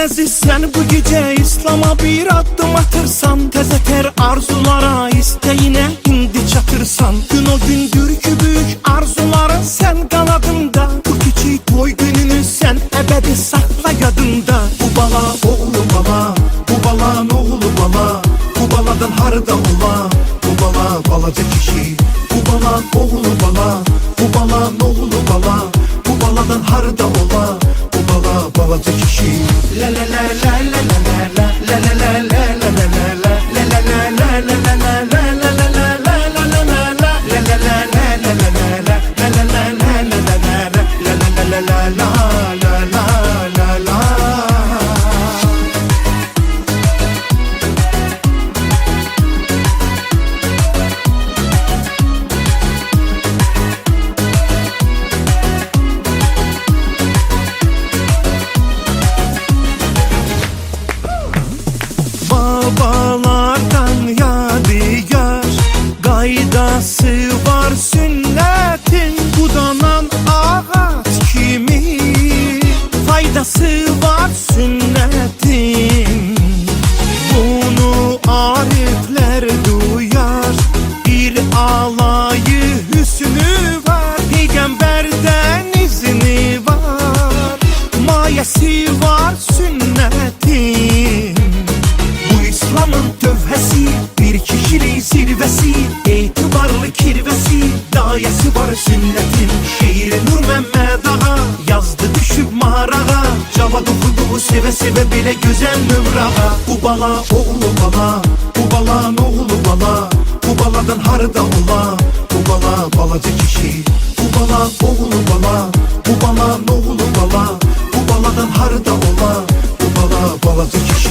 aziz sen bu gece İslam'a bir adım atırsan, tezeter arzulara isteğine indi çatırsan. Gün o gündür ki büyük arzuların sen kanadında, bu küçük toy gününü sen ebedi sakla yadında. Bu bala oğlu bala, bu balan oğlu bala, bu baladan harda ola, bu bala balaca kişi. Bu balan oğlu bala, bu balan oğlu bala, bu baladan harda ola, bu bala balaca kişi. La la la la la la la la la la la la la la la la babalardan yadigar gaydası var sünnetin, budanan ağaç kimi faydası var sünnetin. Bunu arifler duyar, bir alayı hüsnü var, peygamberden izni var, mayesi var sünnetin. İslam'ın tövhesi, bir kişiliği zirvesi, itibarlı kirvesi, dayesi var sünnetin. Şiiri Nur Mehmet Ağa yazdı düşüp mağarağa, cavad okudu seve seve bile güzel mıvrağa. Bu bala oğlu bala, bu balan oğlu bala, bu baladan harda ola, bu bala balaca kişi. Bu bala oğlu bala, bu balan oğlu bala, bu baladan harda ola, bu bala balaca kişi.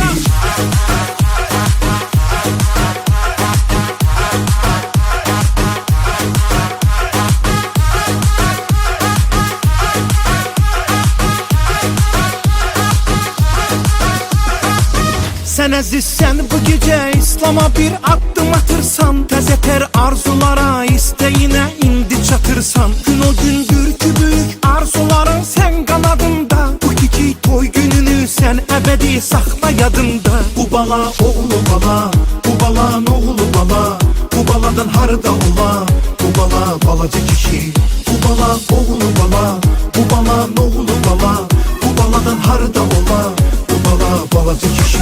Sen aziz sen bu gece İslam'a bir adım atırsan, tezeter arzulara isteğine indi çatırsan. Gün o gündür ki büyük arzuların sen kanadında, bu küçük toy gününü sen ebedi sakla yadında. Bu bala oğlu bala, bu balan oğlu bala, bu baladan harda ola, bu bala balaca kişi. Bu bala oğlu bala, bu balan oğlu bala, bu baladan harda ola, bu bala balaca kişi.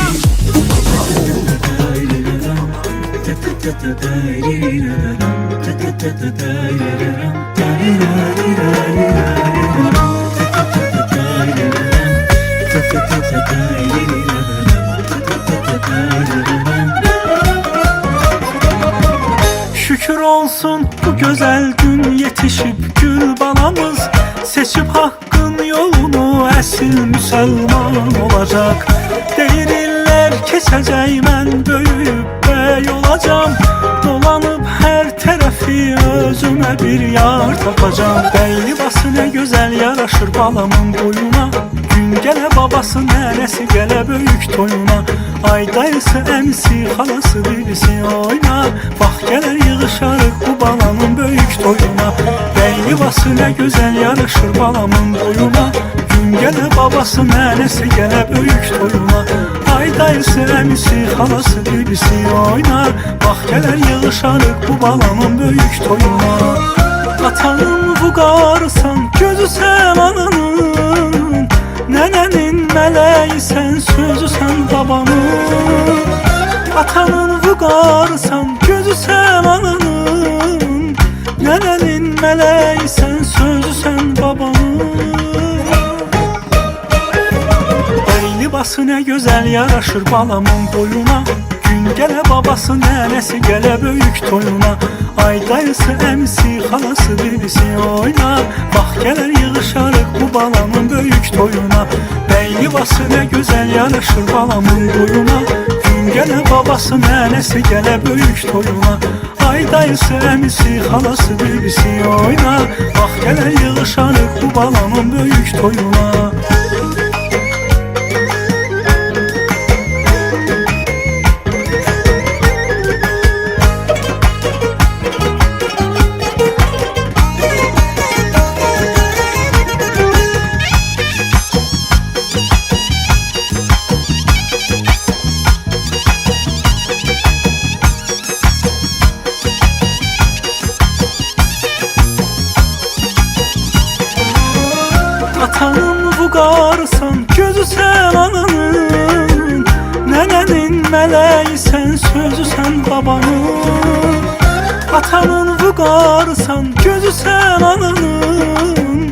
Şükür olsun bu güzel gün yetişip gül balamız, seçip hakkın yolunu esil Müslüman olacak. Değiriller keseceğim ben böyüyüp bey olacağım, dolanıp her tarafı özüme bir yar tapacağım. Bey libası ne güzel yaraşır balamın boyuna, gün gele babası nenesi gele büyük toyuna. Ay dayısı emsi halası birisi oynar, bak gelir yığışarık bu balanın büyük toyuna. Bey libası ne güzel yaraşır balamın boyuna, gün gele babası nenesi gele büyük toyuna. Ay dayısı emsi halası birisi oynar, bak gelir yığışarık bu balanın büyük toyuna. Atanın vugarsan gözü sen ananın, nenenin meleği sen sözü sen babanın. Atanın vugarsan gözü sen ananın, nenenin meleği sen sözü sen babanın. Ey libası ne güzel yaraşır balamın boyuna, gün gele babası nenesi gele büyük toyuna. Ay dayısı emsi halası birisi oynar, bak gelir yığışarık bu balamın büyük toyuna. Bey libası ne güzel yaraşır balamın boyuna, gün gele babası nenesi gele büyük toyuna. Ay dayısı emsi halası birisi oynar, bak gelir yığışarık bu balamın büyük toyuna. meleğisən, sözüsən babanın. Atanın vüqarısan, gözüsən ananın.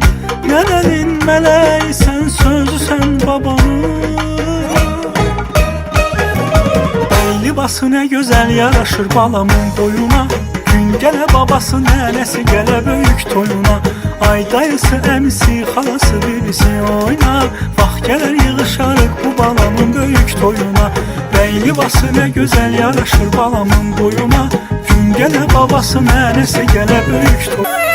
Nənənin meleğisən, sözüsən babanın. Libası ne güzel yaraşır balamın boyuna. Gün gələ babası, nənəsi gələ böyük toyuna. Ay dayısı, əmisi, xalası, bibisi oynar. Vaxt gələr yığışarıq bu balamın böyük toyuna. Bəy libası ne güzel yaraşır balamın boyuna. Gün gələ babası, nənəsi gələ böyük toyuna.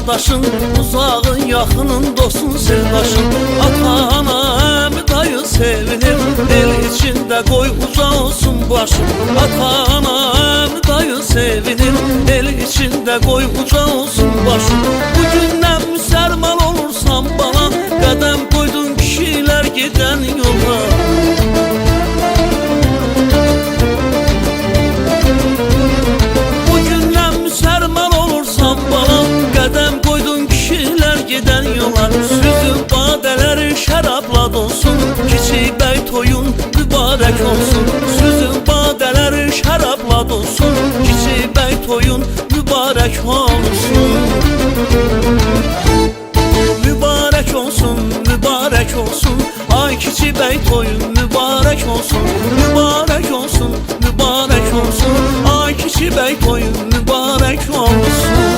qardaşın, uzağın, yaxının, dostun, sirdaşın. Ata, ana, əmi, dayı sevinir, el içində qoy uca olsun başın. Ata, ana, əmi, dayı sevinir, el içində qoy uca olsun başın. Bugündən müsəlman olursan bana, qədəm qoydun kişilər gedən yola. Gedən yollar, süzüb badələri şərabla dolsun. Kiçik bəy toyun mübarək olsun. Süzüb badələri şərabla dolsun. Kiçik bəy toyun mübarək olsun. Mübarək olsun, mübarək olsun. Ay kiçik bəy toyun mübarək olsun. Mübarək olsun, mübarək olsun. Ay kiçik bəy toyun mübarək olsun.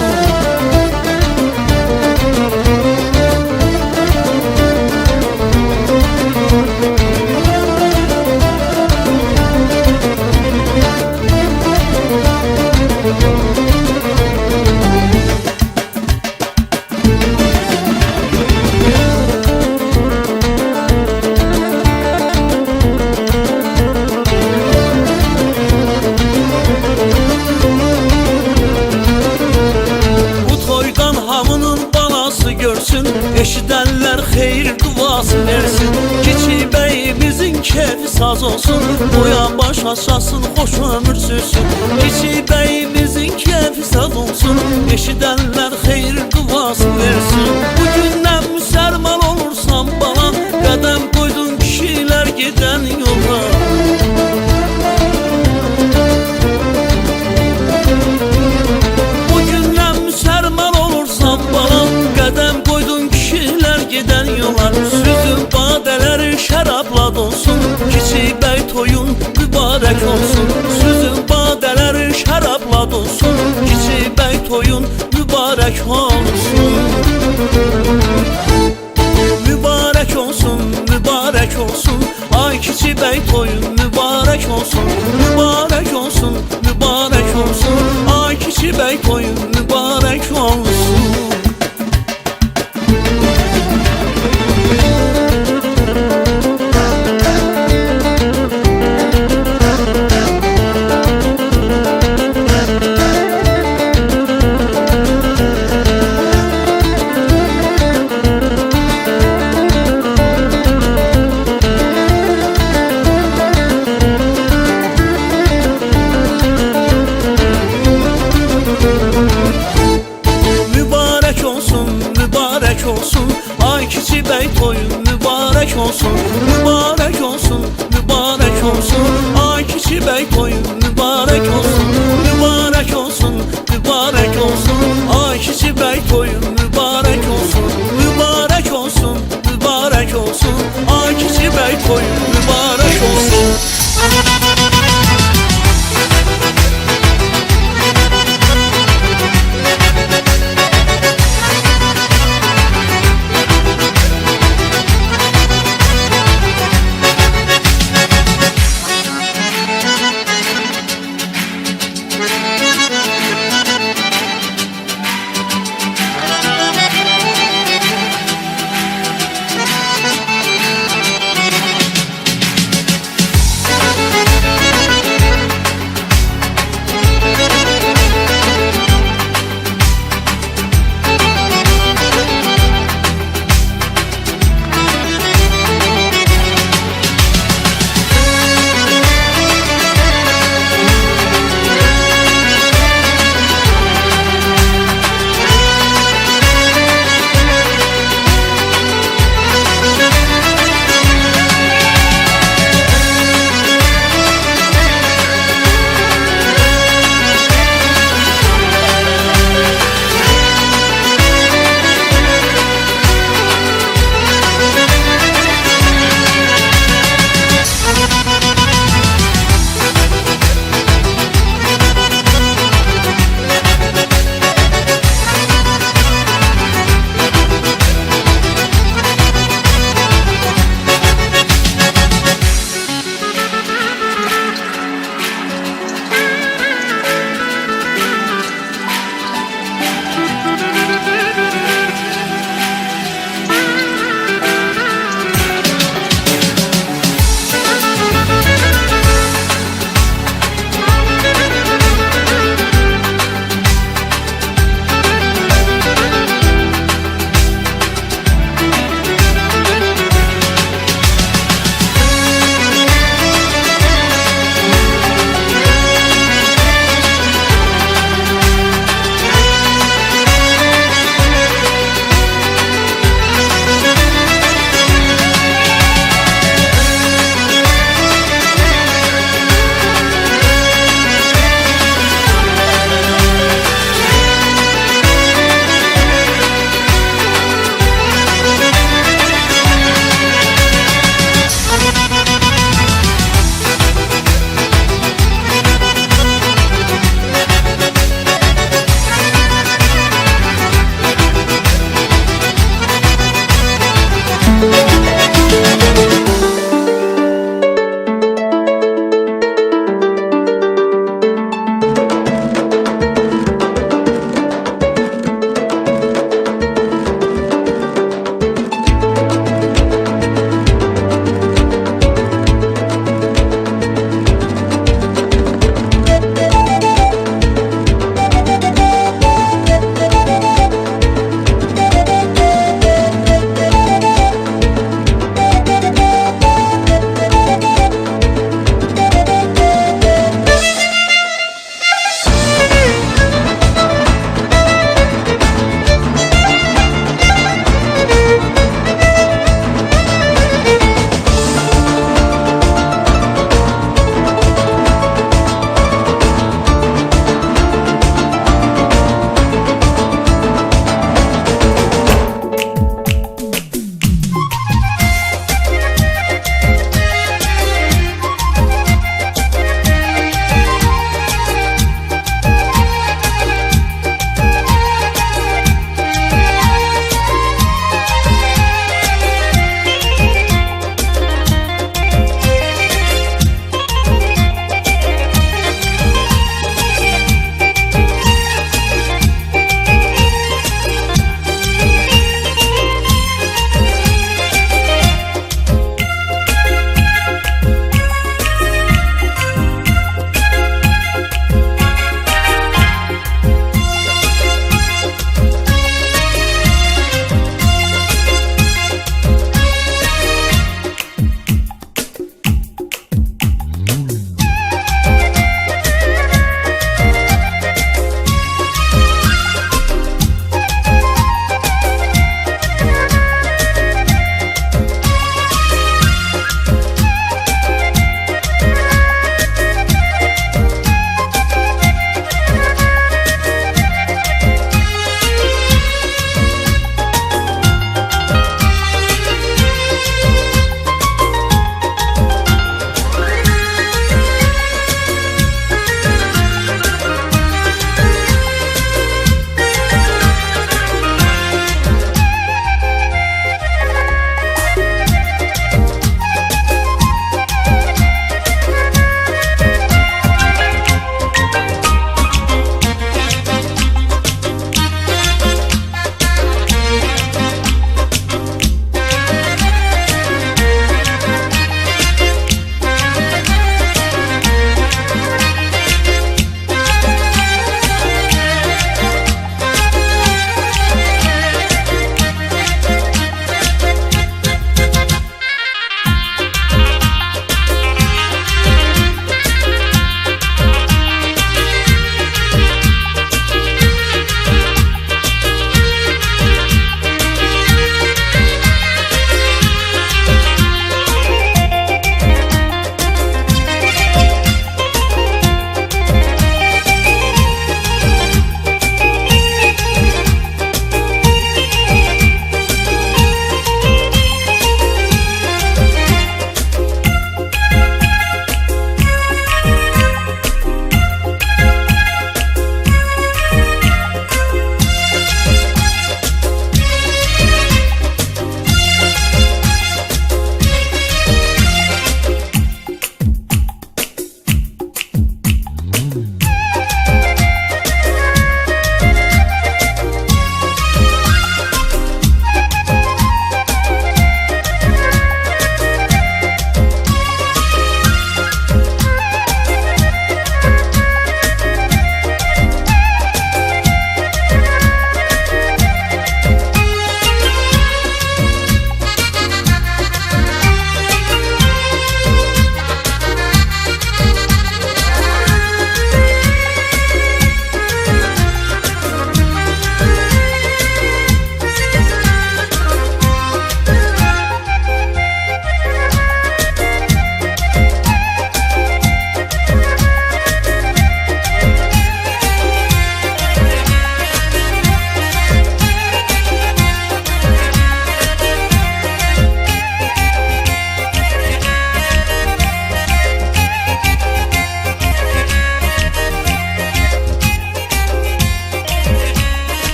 keyfi saz olsun. Uyan baş aşasın, hoş ömür sürsün. Kiçik bəyimizin keyfi saz olsun. Eşidənlər xeyir duası versin. Bugündən müsəlman olursan bana, qədəm qoydun kişilər gedən yola. Bugündən müsəlman olursan bana, qədəm qoydun kişilər gedən yola. Süzün badələri şərabla dolsun, kiçik bəy toyun mübarək olsun. Süzün badələri şərabla dolsun, kiçik bəy toyun mübarək olsun. Mübarək olsun, mübarək olsun. Ay kiçik bəy toyun mübarək olsun. Mübarək olsun, mübarək olsun. Ay kiçik bəy toyun mübarək olsun. Olsun, ay kiçik bəy toyun mübarək olsun. Mübarək olsun, mübarək olsun. Ay kiçik bəy toyun mübarək olsun. Mübarək olsun, mübarək olsun. Ay kiçik bəy toyun mübarək olsun. Mübarək olsun, mübarək olsun. Ay kiçik bəy toyun mübarək olsun.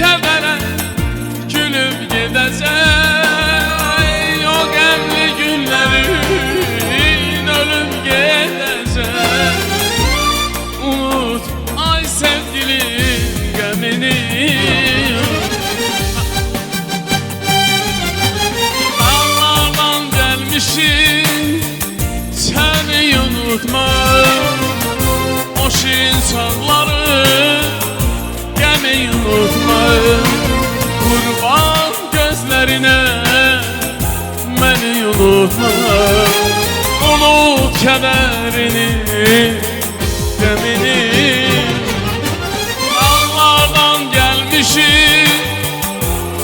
kədərə gülüb gedəcək, o qəmli günlərin ölüb gedəcək. Unut ay sevgilim qəmini, dağlardan gəlmişim səni unutma. O şirin çağları gəmi unutma. Qurban gözlərinə məni unutma. Unut kədərini, qəmini. Dağlardan gəlmişim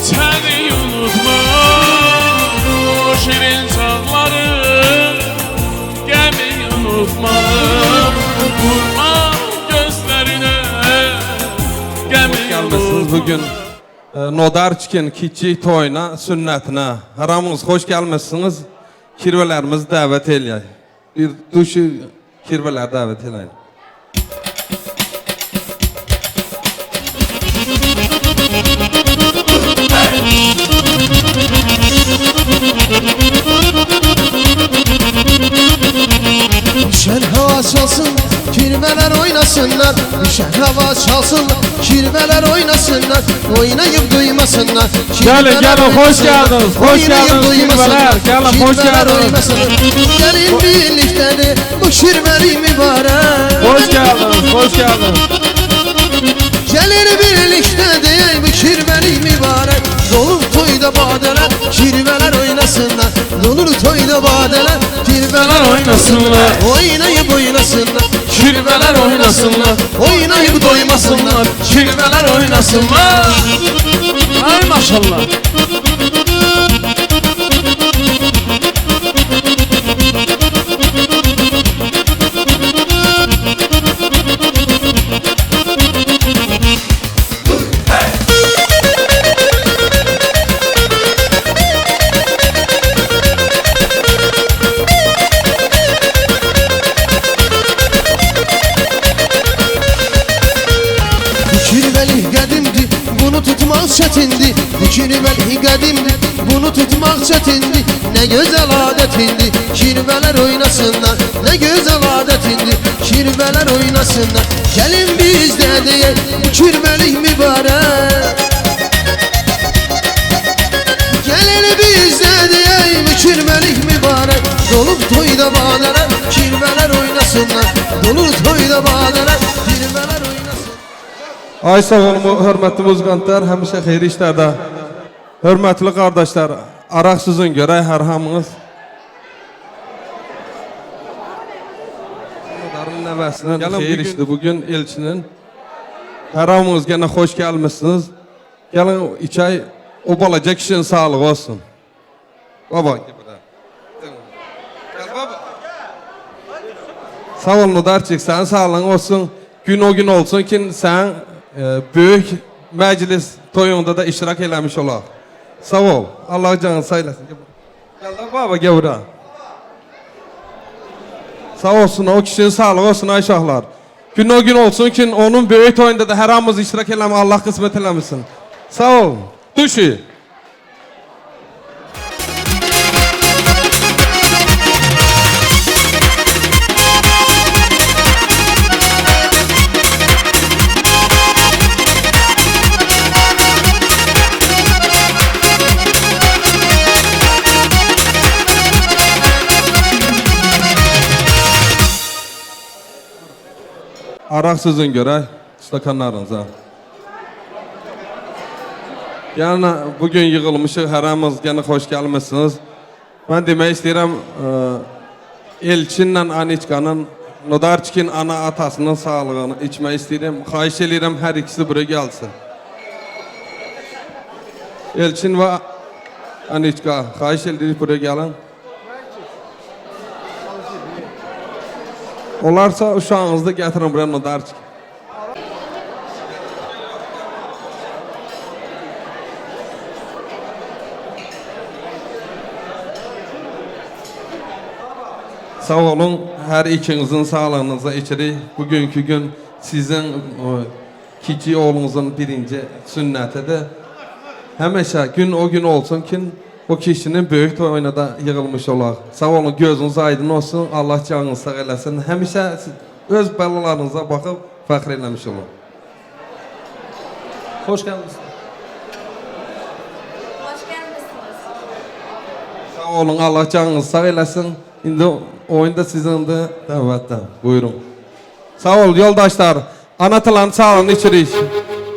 səni unutma. O şirin çağları gəmi unutma. Qurban gözlərinə gəmi Gelmişsiniz bugün Nodarçkin kiçik toyuna, sünnətinə. Haramınız hoş gelmişsiniz. Kirvelerimiz davet eləyək. Bir duşu kirveler davet eləyək. Düşen hava çalsın, kirveler oynasınlar. Düşen hava çalsın, kirveler oynasınlar. Oynayıp duymasınlar. Gelin, gelin, hoş geldiniz. Hoş geldiniz kirveler. Gelin, hoş geldiniz. Gelin birliktedir bu kirveli mübarek. Hoş geldiniz, hoş geldiniz. Gelin birliktedir bu kirveli mübarek. Dolu toyda badeler, kirveler oynasınlar. Dolu toyda badeler, kirveler oynasınlar. Oynayıp oynasınlar, kirveler oynasınlar. Oynayıp doymasınlar, kirveler oynasınlar. Ay maşallah. Kirveli qədimdi, bunu tutmaq çətindi. Kirveli qədimdi, bunu tutmaq çətindi. Nə gözəl adətindi, kirvələr oynasınlar. Nə gözəl adətindi, kirvələr oynasınlar. Gəlin bizdə deyək, bu kirvəlik mübarək. Gəlin bizdə deyək, bu kirvəlik mübarək. Dolub toyda badələr, kirvələr oynasınlar. Dolub toyda badələr, kirvələr oynasınlar. Ay sağ olun, hörmətli muzikantlar, həmişə xeyri işlərdə. Hörmətli qardaşlar, araq sizin görək hər hamınız. Nodarın nəvəsinin xeyir işdir bugün elçinin. Hər hamınız gene xoş gəlmişsiniz. Gəlin içək, o balaca kişinin sağlığı olsun. Baba, gel baba. Sağ ol Nodarçik, sənin sağlığın olsun. Gün o gün olsun ki sən böyük məclis toyunda da iştirak eləmiş olaq. Sağ ol. Allah canını saylasın. Gel lan baba, gel bura. Sağ olsun, o kişinin sağlığı olsun ay şahlar. Gün o gün olsun ki onun böyük toyunda da hər hamımız iştirak eləmiş, Allah qismət eləmişsin. Sağ ol. Düşü. Araq sizin görək, stakanlarınıza. Yəni, bugün yığılmışıq, hər hamınız gene xoş gəlmişsiniz. Mən demək istəyirəm, Elçinlə Aniçkanın, Nodarçkin ana atasının sağlığını içmək istəyirəm. Xahiş edirəm, hər ikisi buraya gəlsin. Elçin və Aniçka, xahiş edirik buraya gəlin. Olarsa uşağınızı getirin buraya Nodarçkin. Sağ olun, hər ikinizin sağlığınıza içirik. Bugünkü gün sizin kiçik oğlunuzun birinci sünnətidir. Həmişə gün o gün olsun ki, o kişinin böyük toyuna da yığılmış olaq. Sağ olun, gözünüz aydın olsun, Allah canınızı sağ eləsin. Həmişə siz öz bəlalarınıza baxıb fəxr eləmiş olun. Hoş geldiniz. Hoş gelmişsiniz. Sağ olun, Allah canınızı sağ eləsin. İndi oyunda sizindir. Dəvətdən, buyurun. Sağ ol yoldaşlar. Anataların sağlığını içirik.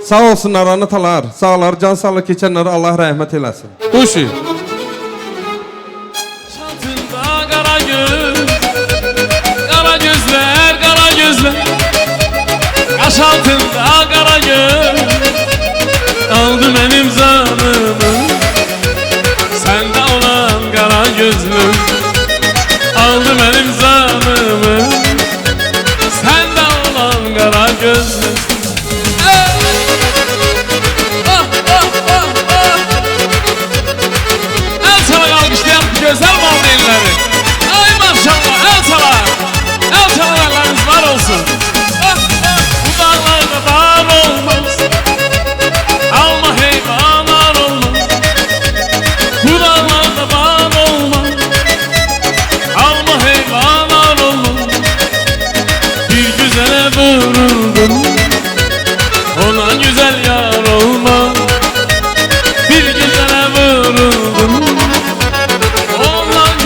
Sağ olsunlar anatalar. Sağlar, can sağlık keçenlere Allah rahmet eylesin. Kuşu. Şantında kara göz, kara gözler, kara gözler. Kaş altında kara göz, aldı benim canımı. Sende olan kara gözlüm, aldı benim canımı. Sende olan kara gözlüm. Güzel mal değilleri. Ay maşallah el çala. El çalalarınız var olsun. Bu dağlarda dar olmaz. Alma heyvanar olmaz. Bu dağlarda dar olmaz. Alma heyvanar olmaz. Bir güzele vuruldum. Ona güzel yar olmaz. Bir güzele vuruldum.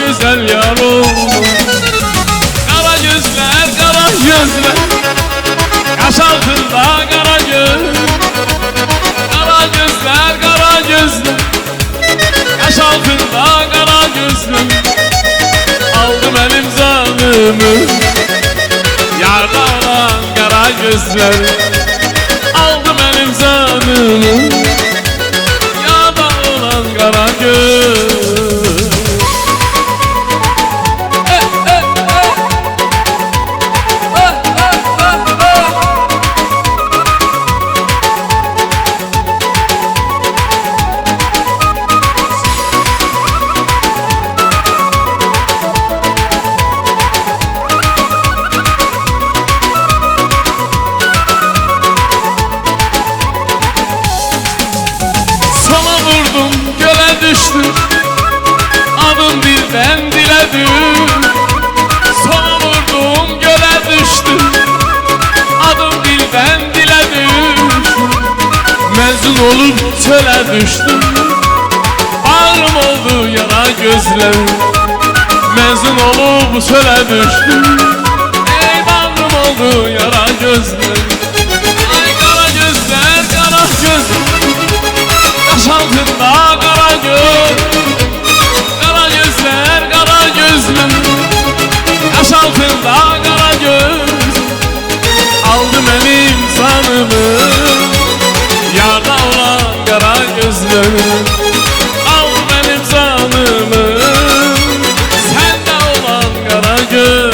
Güzel yar oldu. Kara gözler, kara gözler. Kaş altında kara göz. Kara gözler, kara gözler. Kaş altında kara gözler. Aldı benim canımı. Yarda olan kara gözler. Aldı benim canımı. Yarda olan kara göz. Adım birden dile düş. Son vurdum göle düştü. Adım birden dile düş. Mezun olup çöle düştüm. Bağrım oldu yara gözlerim. Mezun olup çöle düştüm. Ey bağrım oldu yara gözlerim. Ay kara gözler, kara gözler. Kaş altında kara göz. Kara gözler, kara gözlüm. Kaş altında kara göz. Aldı benim sanımı. Yarda olan kara gözlüm. Aldı benim sanımı. Sende olan kara göz.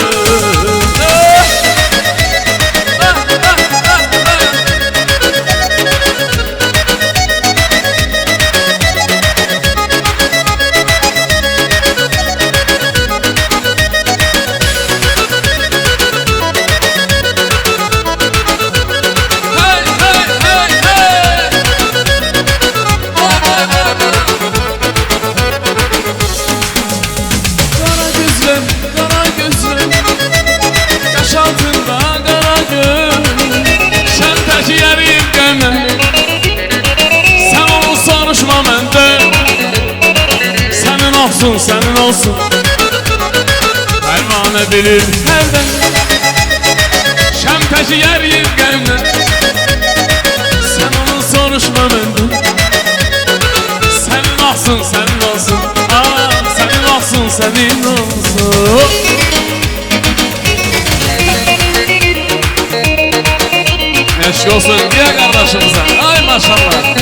Senin olsun Pervane bilir nereden Şemteşi yer yirgenden Sen onu soruşma benden Senin olsun, senin olsun Aa, senin olsun, senin olsun Eşk olsun diye kardeşimize Ay maşallah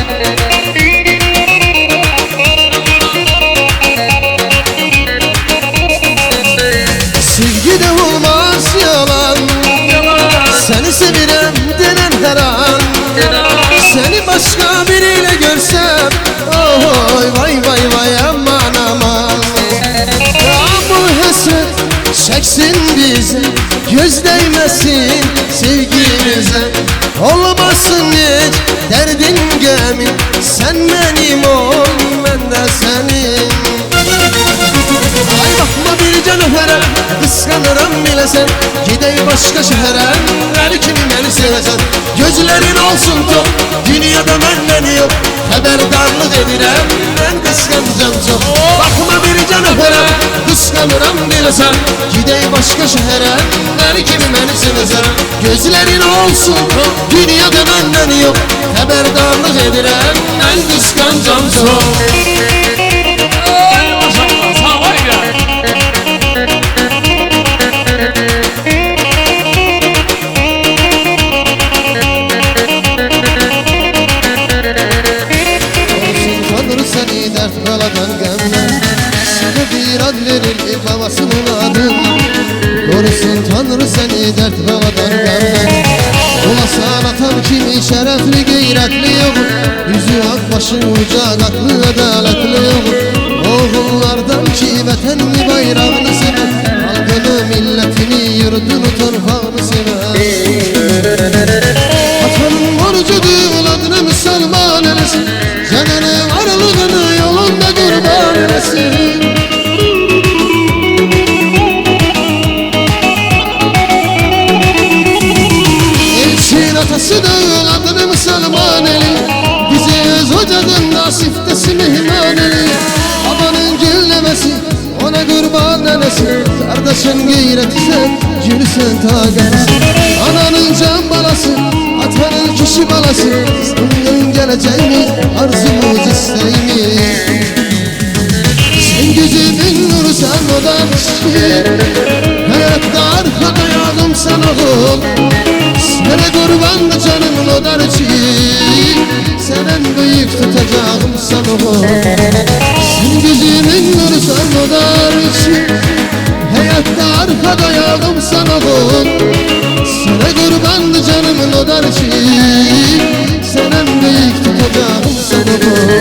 Sevgi de olmaz yalan. Seni sevirem denen her an. Seni başka biriyle görsem oy vay vay vay aman aman. Yağmur hasret çeksin bize, göz değmesin sevgimize. Olmasın yemin sen benim ol ben de senin. Ay bakma bir canıfere kıskanırım bilesen, gidey başka şehre belki beni sevesen. Gözlerin olsun top dünyada benden yok, haberdarlık edirem ben kıskancam çok. Bakma bir canıfere kıskanırım bilesen, gidey başka şehre belki beni sevesen. Gözlerin olsun top dünyada benden yok, haberdarlık edirem ben kıskancam çok. Ay maşallah sağ ol ya. Tanrı seni dert beladan gömler, sana bir ad verir babasının adına. Korusun Tanrı seni dert beladan gömler. Olasan atan kimi şerefli gayretli yok, yüzü ak başı ucak aklı adaletli yok. Oğullardan ki vatanını bayrağını sever, halkını milletini yurdunu torpağını sever. Atanın borcudur adını Müslüman eylesin, canını varlığını yolunda kurban eylesin. Elçin atasıdır adını Müslüman eylesin, bizi öz ocağında siftesi mihman eylesin. Babanın güllemesi ona kurban eylesin, kardeşin gayreti sen yürüsen ta gelsin. Ananın can balası, atanın kişi balası, senden geleceğimiz arzumuz isteğimiz. Sen gözümün nuru sen odan ki, hayatta arkada yardım sana ol. Sana kurbandı canımın odar ki, senen büyük tutacağım sana ol. Sen gözümün nuru sen odar ki, hayatta arkada yardım sana ol. Sana kurbandı canımın odar ki, senen büyük tutacağım sana ol.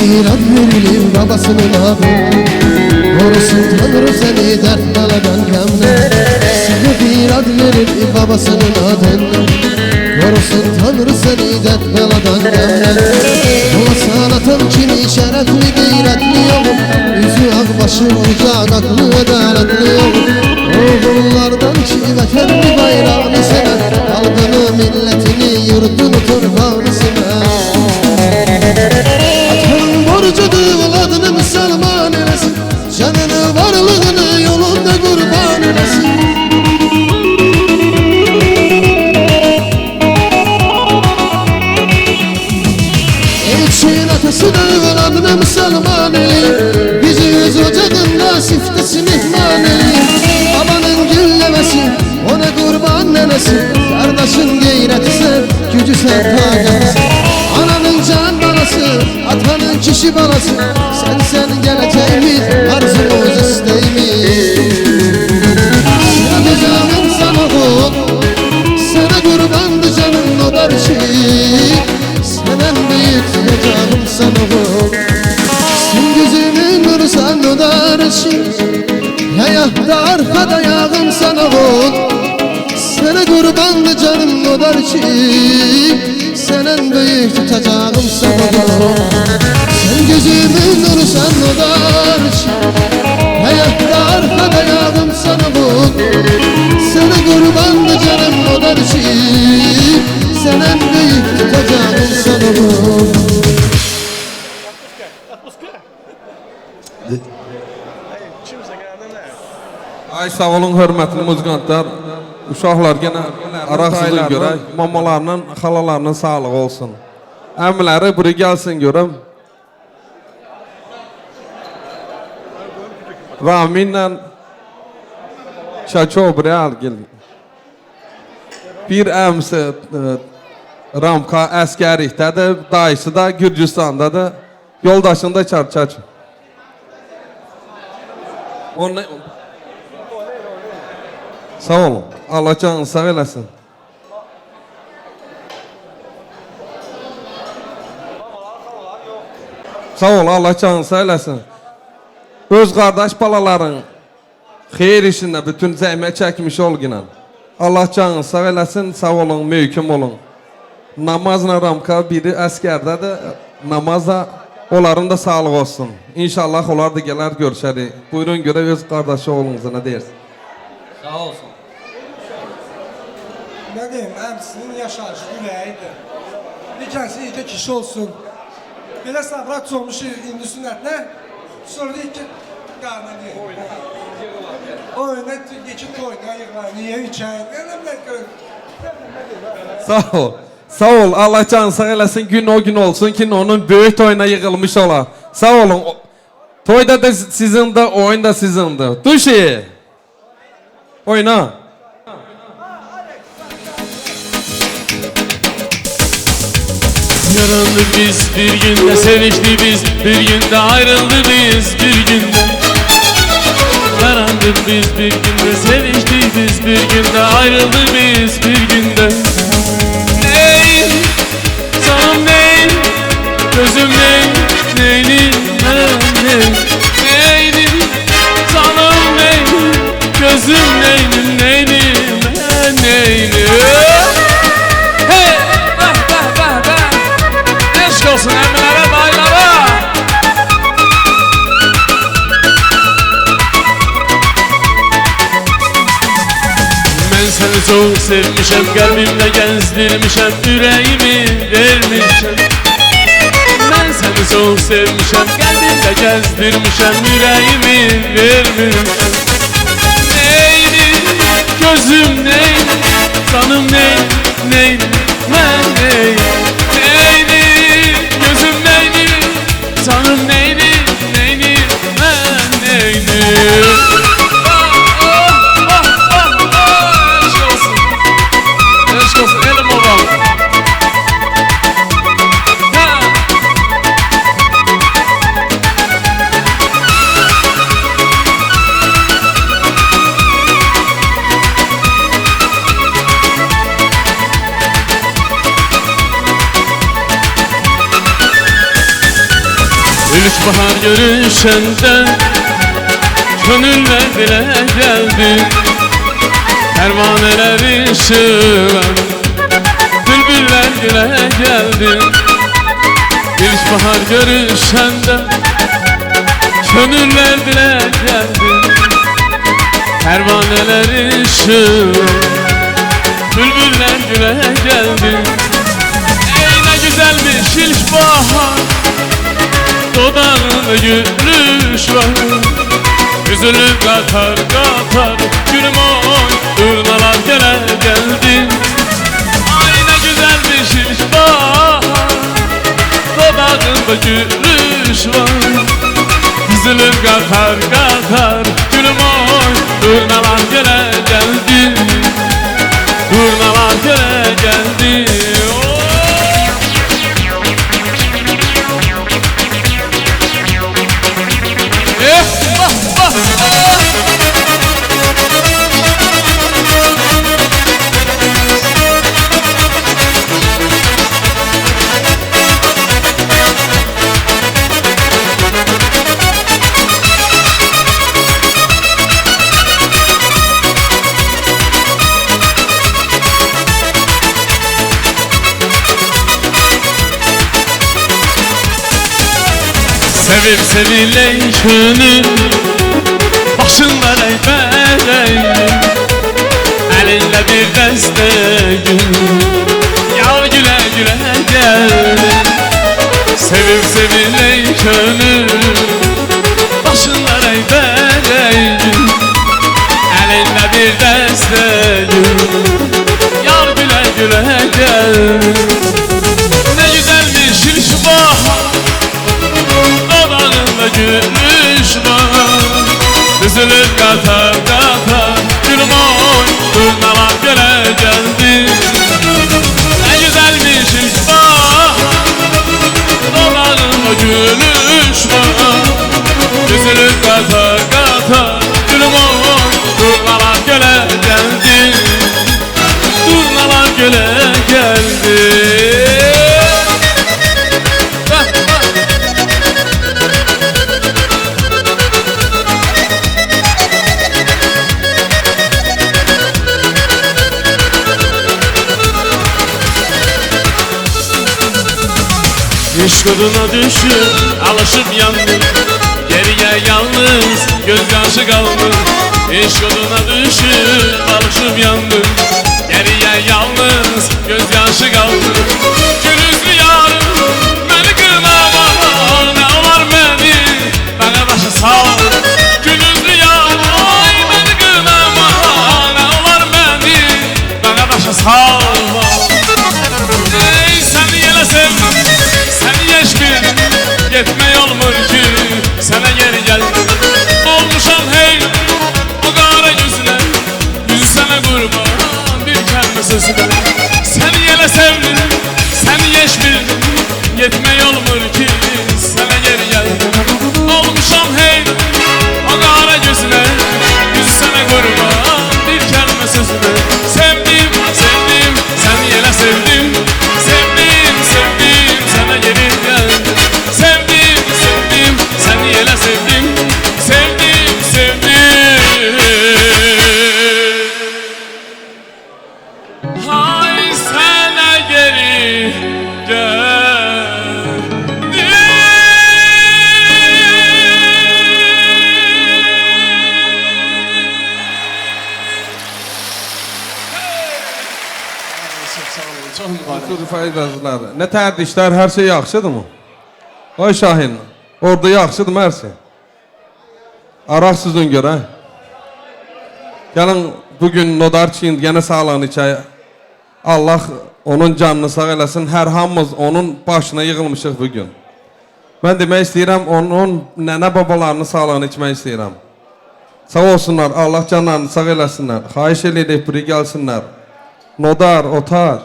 Bir ad verilir babasının adı, korusun Tanrı seni dert beladan gömler. Sana bir ad verilir babasının adını, korusun Tanrı seni dert beladan gömler. Olasan atan kimi şerefli gayretli yok, yüzü ak başı ucak aklı adaletli yok. Oğullardan ki vatanını bayrağını sever, halkını milletini yurdunu torpağını sever. Borcudur adını Müslüman eylesin, canını varlığını yolunda kurban eylesin. Elçin atasıdır adını Müslüman eylesin, bizi yüz ocağında siftesi mihman eylesin. Babanın güllemesi ona kurban eylesin, kardeşin gayreti sen gücü sen ta gelsin. Ananın can balası, atanın kişi balası, sen geleceğimiz arzumuz isteğimiz. Sana gözümün sana ol, sana kurbandı canım o darışı, senen büyük tutacağım sana ol. Sen gözümün nuru sen o darışı, hayatta arkada yağım sana ol. Sana kurbandı canım o darışı, senen büyük tutacağım sana ol. Sen gözümün nuru sen odar ki, hayatta arkada yardım sana ol. Sana kurbandı canım odar ki, senen büyük tutacağım sana ol. Ay sağ olun hörmətli muzikantlar. Uşaqlar gene araqsızı görə mamalarının, xalalarının sağlığı olsun. Əmiləri buri gəlsin görəm. Raminlə Çaço buraya al gel. Bir əmsi Ramka əskərlikdədir, dayısı da Gürcüstandadır. Yoldaşını da çağır. Onunla... Sağ olun. Allah canını sağ eləsin. Sağ ol, Allah canını sağ eləsin. Öz qardaş balaların xeyir işində bütün zəhmət çəkmiş olginan. Allah canını sağ eləsin, sağ olun, mümkün olun. Namazla Ramka biri əskərdədir, namazla onların da sağlıq olsun. İnşallah onlar da gələr görüşərik. Buyurun görə öz qardaşı oğlunuza nə deyirsin? Sağ olsun. Ne diyeyim, əmsinin yaşayışı ürəyidir. Bir kənsi ilgə kişi olsun. Belə sabrat olmuş indi sünnətlə, sonra deyik ki, qarnı deyil. Oyuna geçip oyuna yıqlar, niyə içəyin? Sağ ol. Sağ ol. Allah canını sağ eləsin. Gün o gün olsun ki onun böyük toyuna yığılmış ola. Sağ olun. Toyda da sizindir, oyun da sizindir. Duşi. Oyna. Yarandık biz bir günde, seviştik biz bir günde, ayrıldık biz bir günde. Yarandık biz bir günde, seviştik biz bir günde, ayrıldık biz bir günde. Ney, canım ney, gözüm ney, neylim ben ney, neylim, canım ney, gözüm neylim, neylim ben neylim. Hey, Eşk olsun emmilere, dayılara. Ben seni çok sevmişim, kalbimde gezdirmişim, yüreğimi vermişim. Ben seni çok sevmişim, kalbimde gezdirmişim, yüreğimi vermişim. Neydi, gözüm neydi, canım neydi, neydi, ben neydi, neydi, gözüm neydi, canım neydi, neydi, ben neydi. Aşk olsun elim babam. İlk bahar görüşende gönüller bile geldi. Pervaneler ışığına, bülbüller güle geldi. İlk bahar görüşende gönüller bile geldi. Pervaneler ışığına, bülbüller güle geldi. Ey ne güzelmiş ilk bahar, dudağında gülüş var. Üzülüp katar katar gülüm oy, durnalar gele geldi. Ay ne güzelmiş ilk bahar, dudağında gülüş var. Üzülüp katar katar gülüm oy, durnalar gele geldi. Durnalar gele geldi. Sevip seviley gönül, başında leybeleyli, elinde bir deste gül, yar güle güle geldi. Sevip seviley gönül, başında leybeleyli, elinde bir deste gül, yar güle güle geldi. Ne güzelmiş ilk bahar, dudağında gülüş var. Düzülür katar katar gülüm oy, durnalar göle geldi. Ne güzelmiş ilk bahar, dudağında gülüş gülüş var Gözünü kata kata Gülüm oy Durnalar göle geldi Durnalar göle geldi Eşk oduna düşüp alışıp yandım Geriye yalnız gözyaşı kaldı Eşk oduna düşüp alışıp yandım Geriye yalnız gözyaşı kaldı Gülüzlü yarım beni kınama Ne olar beni bana başa sal Gülüzlü yarım beni kınama Ne olar beni bana başa salma Ey seni yele sevdim Yetme olmur ki sana geri geldim Olmuşam hey o kara yüzüne Yüzü sana kurban bir kelime sözüne Seni yele sevdim seni yeş bildim Yetme olmur ki sana geri geldim Olmuşam hey o kara yüzüne Yüzü sana kurban bir kelime sözüne Sevdim sevdim seni yele sevdim Sevdim sevdim sana geri geldim Sevdim, sevdim, seni yele sevdim Sevdim, sevdim Hay sana geri geldim Çok faydasızlar. Ne tərdişlər, hər şey yaxşıdır mı? Ay Şahin, orada yaxşıdır hər şey. Araq sizin görə. Gəlin bugün Nodarçin yenə sağlığın içəyə. Allah onun canını sağ eləsin. Hər hamımız onun başına yığılmışıq bugün. Mən demək istəyirəm, onun nənə babalarını sağlığını içmək istəyirəm. Sağ olsunlar, Allah canlarını sağ eləsinlər. Xahiş edib biri gəlsinlər. Nodar, Otar,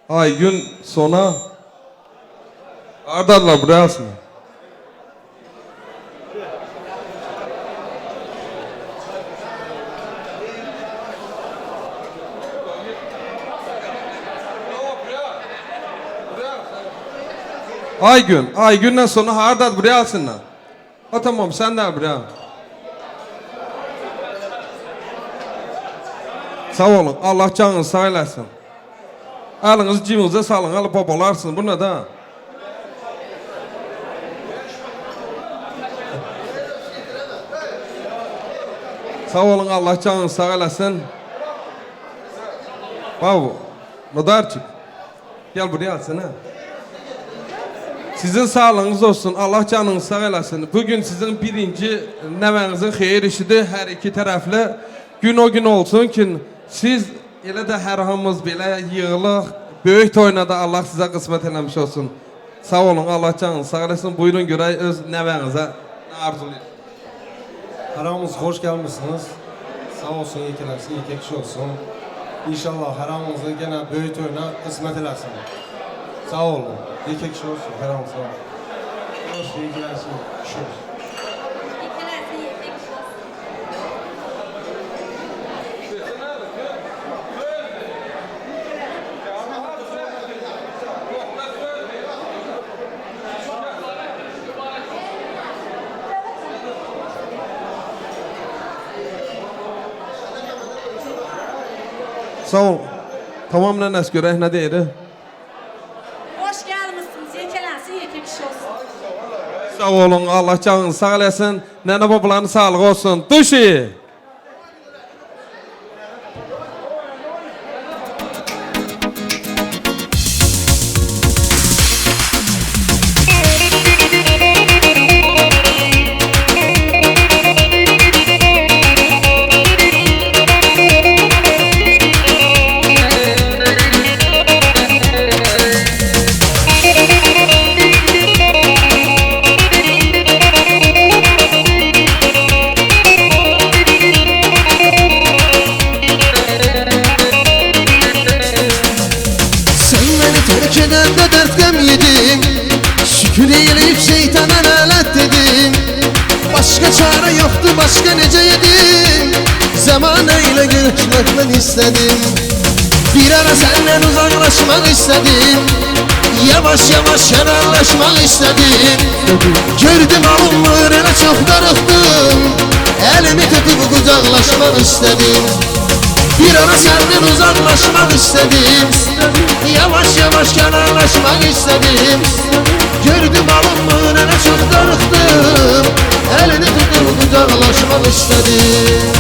Aygün, Sona. Ardadlar buraya alsınlar. Aygün'den sonra Hardad buraya alsınlar. Ha tamam sen de buraya. Sağ olun. Allah canınızı sağ eləsin. Elinizi cibinizə salın. Alıp babalarsın. Bu ne da? Sağ olun. Allah canınızı sağ eləsin. Bravo. Nodarçık. Gel buraya alsın ha. Sizin sağlığınız olsun. Allah canınızı sağ eləsin. Bugün sizin birinci nəvənizin xeyir işidir. Hər iki tərəfli. Gün o gün olsun ki siz elə də hər hamımız belə yığılıq. Böyük toynada Allah sizə qismət eləmiş olsun. Sağ olun. Allah canınızı sağ eləsin. Buyurun görək öz nəvənizə arzulayın. Hər hamınız xoş gəlmişsiniz. Sağ olsun, yekələsin, yekə kişi olsun. İnşallah hər hamınızı yenə böyük toyuna qismət eləsin. Sağ olun. Yekə kişi olsun. Hər hamınız sağ olun. Xoş, yekələsin, kişi olsun. Sağ ol. Tamam Nənəs görək nə deyir? Hoş gelmişsiniz. Yekelensin, yekə kişi olsun. Sağ olun. Allah canınızı sağ eləsin. Nənə babaların sağlığı olsun. Duşi. başka nece yedim Zamanıyla görüşmekten istedim Bir ara senden uzaklaşmak istedim Yavaş yavaş kenarlaşmak istedim Gördüm alınmırına çok darıktım Elimi tutup kucaklaşmak istedim Bir ara senden uzaklaşmak istedim Yavaş yavaş kenarlaşmak istedim Gördüm alınmırına çok darıktım Elini tutup kucaklaşmak istedim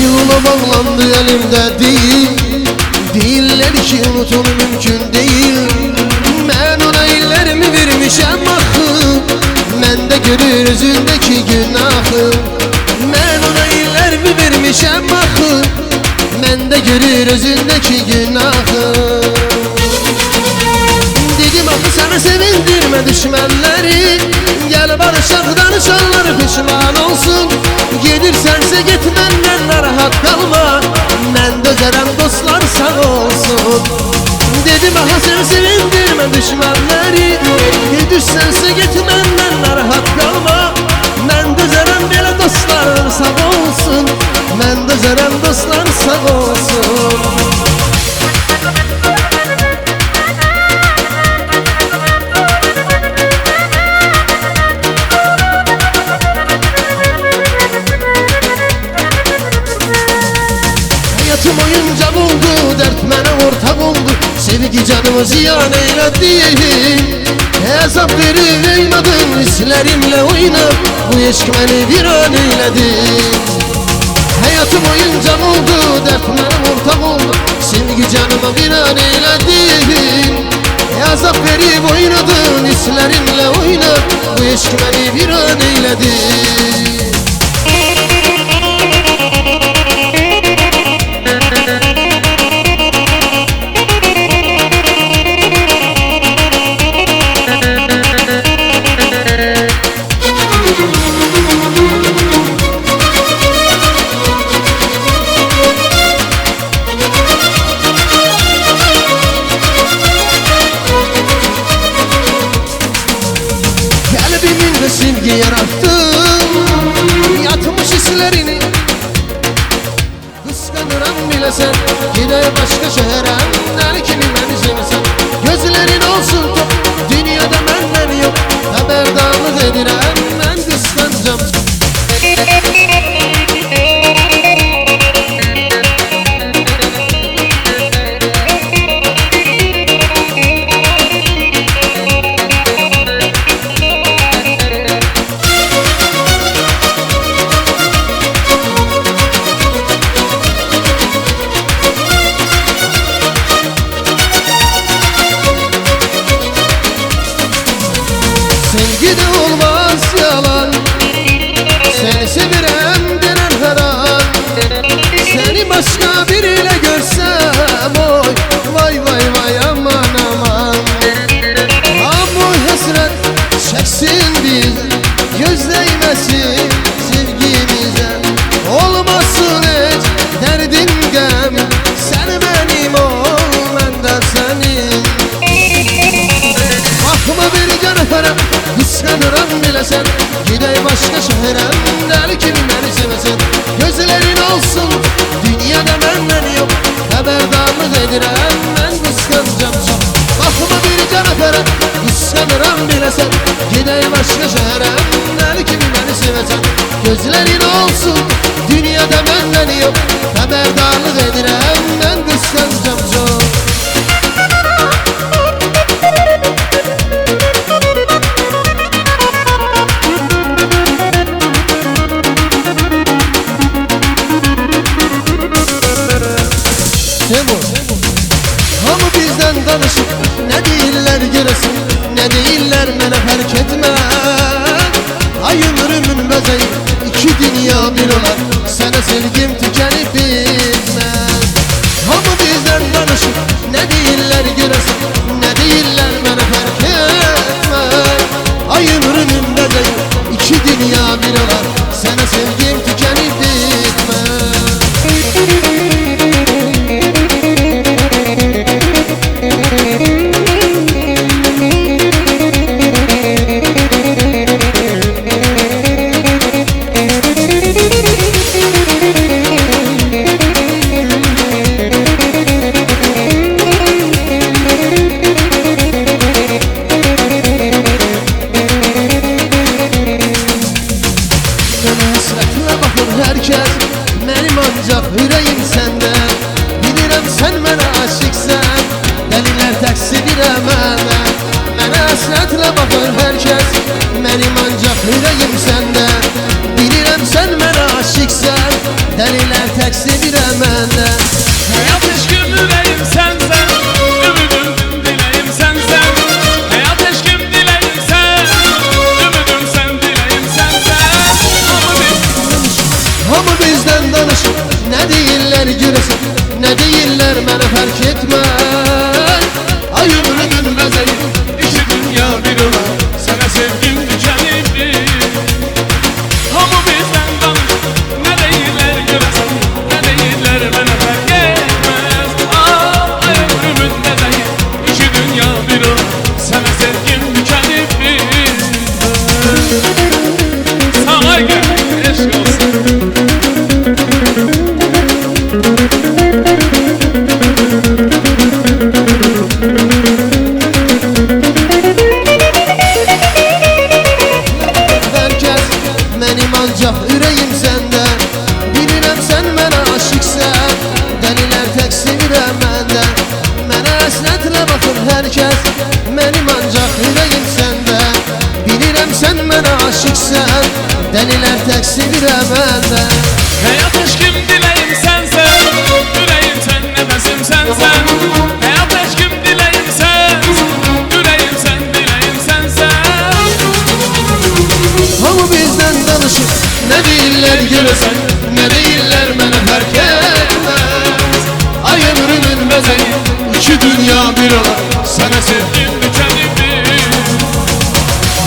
Yola bağlandı elimde değil Değiller ki unutun mümkün değil Ben ona ellerimi vermişem ahı Men de görür özündeki günahı Ben ona ellerimi vermişem ahı Men de görür özündeki günahı Dedim ahı sana sevindirme düşmenleri Gel barışak danışanlar pişman olsun Gelirsense git benden rahat kalma Ben dözerem dostlar sağ olsun Dedim aha sen sevindirme düşmanları Düşsense git benden rahat kalma Ben dözerem böyle dostlar sağ olsun Ben dözerem dostlar sağ olsun Hayatım oyuncak oldu, dert mənə ortak oldu Sevgi canımı ziyan eyledi Hesap verib eymadım, hislerimle oynab Bu eşk məni bir an eyledi Hayatım oyuncak oldu, dert mənə ortak oldu Sevgi canımı bir an eyledi Hesap verib oynadın, hislerimle oynab Bu eşk məni bir an eyledi Kalbiminde sevgi yarattım Yatmış hislerini Kıskanıram bile sen Gide başka şehre Her kimi beni sevsen Gözlerin olsun top Dünyada benden yok Haberdarlık edirem Ben kıskancam Sevgi de olmaz yalan Seni sevirem denen her an Seni başka biriyle görsem Oy vay vay vay aman aman Bu hasret çeksin bize Göz değmesin sevgimize Olmasın hiç derdin gem Sen benim ol ben de senin Bakma bir canıferem Kıskanıram bile sen Gidey başka şehre Del kim beni sevesin Gözlerin olsun Dünyada benden yok Haberdarlık edirem Ben kıskancam çok Bakma bir canıferem Kıskanıram bile sen Gidey başka şehre Del kim beni sevesin Gözlerin olsun Dünyada benden yok Haberdarlık edirem Ben kıskancam çok Hamı bizden danışıp ne değiller göresin Ne değiller mene fark etme Ay ömrümün bezeyi iki dünya bir olan Sana sevgim tükenip bitmez Hamı bizden danışıp ne değiller göresin Ne değiller mene fark etme Ay ömrümün bezeyi iki dünya bir olan Sana sevgim tükenip bitmez kəs Mənim ancaq ürəyim səndə Bilirəm sən mənə aşıqsən Dəlilər təqsidirə mənə Mənə əsrətlə baxır hər kəs Mənim ancaq ürəyim səndə Bilirəm sən mənə aşıqsən Dəlilər təqsidirə mənə Hayat eşkim dileyim sensen, ümidim dileyim sensen. Hayat eşkim dileyim sen, ümidim sen dileyim sensen. Hamı bizdən danışır Nə deyirlər görəsən Nə deyirlər mənə fərk etməz Ay ömrümün məzəyi İşi dünya bir ola, sana sevgim tükenibdir. Hamı bizden danışır, ne değiller göresen, ne değiller bana fark etmez. Ay ömrümün nedeyi, işi dünya bir ola, sana sevgim tükenibdir. Sana gel, eşk olsun. Hər kəs mənim ancaq ürəyim səndə Bilirəm sən mənə aşıqsən Dəlilər təqsidirə məndə Mənə əsrətlə baxır hər kəs Mənim ancaq ürəyim səndə Bilirəm sən mənə aşıqsən Dəlilər təqsidirə məndə Hayat eşkim dileyim sensen, yüreğim sen nefesim sensen. Hayat eşkim dileyim sensen, yüreğim sen dileyim sensen. Hamı bizdən danışır Nə deyirlər görəsən Nə deyirlər mənə fərk etməz Ay ömrümün məzəyi İki dünya bir olar Sənə sevgim Tükenibdir.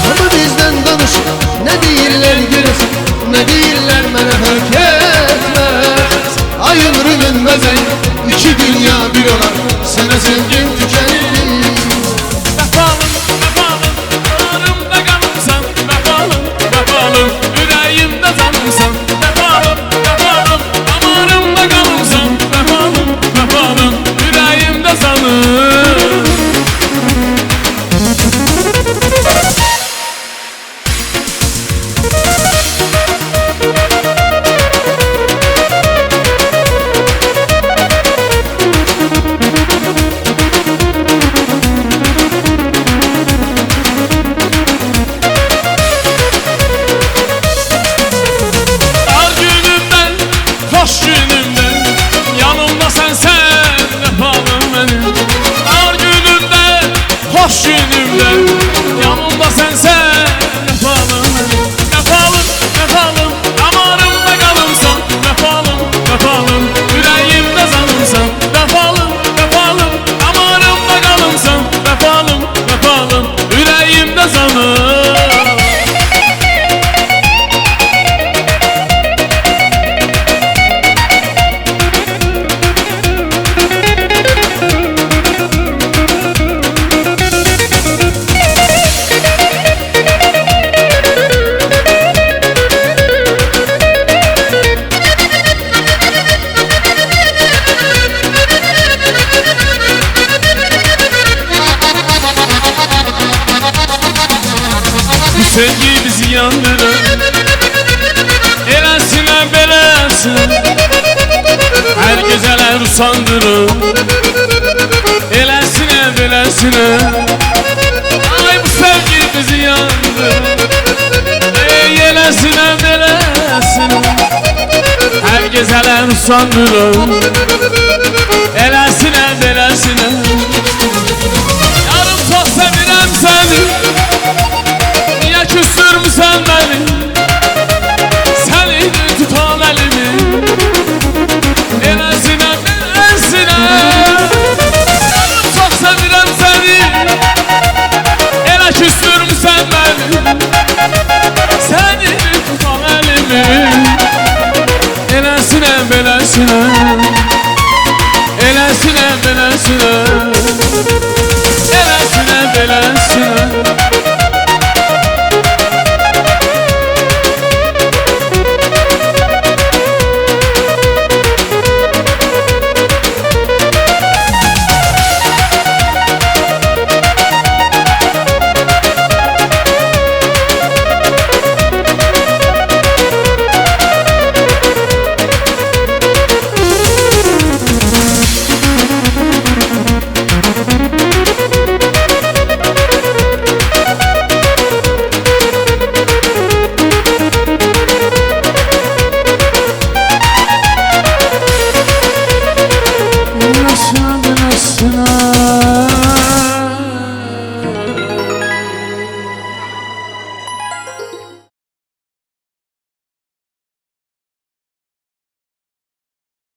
Hamı bizdən danışır Nə deyirlər görəsən Nə deyirlər mənə fərk etməz Ay ömrümün məzəyi İki dünya bir olar Sənə sevgim tükənir Vefalım, vefalım, ağrımda kanımsan. Vefalım, vefalım, yüreğimde canımsan. Vefalım, vefalım, damarımda kanımsan. Vefalım, vefalım, yüreğimde canım. Dar günümden, hoş günümden, yanımda sensen vefalım benim. Dar günümden, hoş günümden, yanımda sensen vefalım benim. Vefalım, vefalım, damarımda kalımsan. Vefalım, vefalım, yüreğimde canımsan. Vefalım, vefalım, damarımda kalımsan. Vefalım, vefalım, yüreğimde canım. Bu sevgi bizi yandırır, elesine belesine. Her geceler usandırır, elesine belesine. Ay bu sevgi bizi yandırır, elesine belesine. Her geceler usandırır, elesine belesine. Yarım çok sevirem seni, niye küstürmüsən beni? Səni tutan əlimi, eləsinə, eləsinə. Yarım çox sevirəm səni, elə küstürmüsən beni? Səni tutan əlimi, eləsinə, beləsinə. Eləsinə, beləsinə.